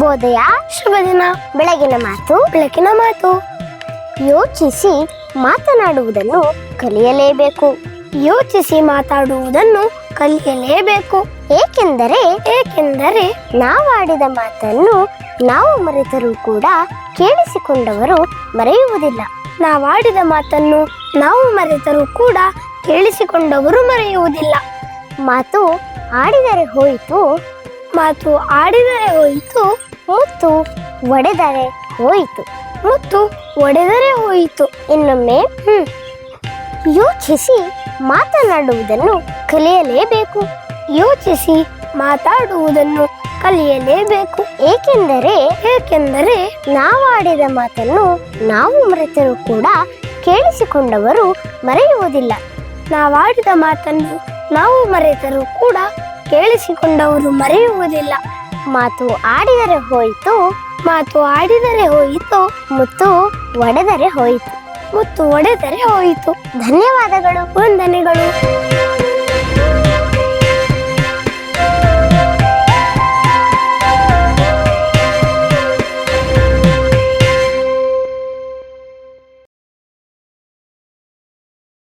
ಶುಭೋದಯ, ಶುಭ ದಿನ. ಬೆಳಗಿನ ಮಾತು, ಬೆಳಕಿನ ಮಾತು. ಯೋಚಿಸಿ ಮಾತನಾಡುವುದನ್ನು ಕಲಿಯಲೇಬೇಕು. ಯೋಚಿಸಿ ಮಾತಾಡುವುದನ್ನು ಕಲಿಯಲೇಬೇಕು. ಏಕೆಂದರೆ ನಾವಾಡಿದ ಮಾತನ್ನು ನಾವು ಮರೆತರೂ ಕೂಡ ಕೇಳಿಸಿಕೊಂಡವರು ಮರೆಯುವುದಿಲ್ಲ. ನಾವಾಡಿದ ಮಾತನ್ನು ನಾವು ಮರೆತರೂ ಕೂಡ ಕೇಳಿಸಿಕೊಂಡವರು ಮರೆಯುವುದಿಲ್ಲ. ಮಾತು ಆಡಿದರೆ ಹೋಯಿತು, ಮಾತು ಆಡಿದರೆ ಹೋಯಿತು, ಮುತ್ತು ಒಡೆದರೆ ಹೋಯಿತು. ಮುತ್ತು ಒಡೆದರೆ ಹೋಯಿತು. ಇನ್ನೊಮ್ಮೆ ಯೋಚಿಸಿ ಮಾತನಾಡುವುದನ್ನು ಕಲಿಯಲೇಬೇಕು. ಯೋಚಿಸಿ ಮಾತಾಡುವುದನ್ನು ಕಲಿಯಲೇಬೇಕು. ಏಕೆಂದರೆ ನಾವಾಡಿದ ಮಾತನ್ನು ನಾವು ಮರೆತರೂ ಕೂಡ ಕೇಳಿಸಿಕೊಂಡವರು ಮರೆಯುವುದಿಲ್ಲ. ನಾವಾಡಿದ ಮಾತನ್ನು ನಾವು ಮರೆತರೂ ಕೂಡ ಕೇಳಿಸಿಕೊಂಡವರು ಮರೆಯುವುದಿಲ್ಲ. ಮಾತು ಆಡಿದರೆ ಹೋಯಿತು, ಮಾತು ಆಡಿದರೆ ಹೋಯಿತು, ಮುತ್ತು ಒಡೆದರೆ ಹೋಯಿತು. ಮುತ್ತು ಒಡೆದರೆ ಹೋಯಿತು. ಧನ್ಯವಾದಗಳು. ವಂದನೆಗಳು.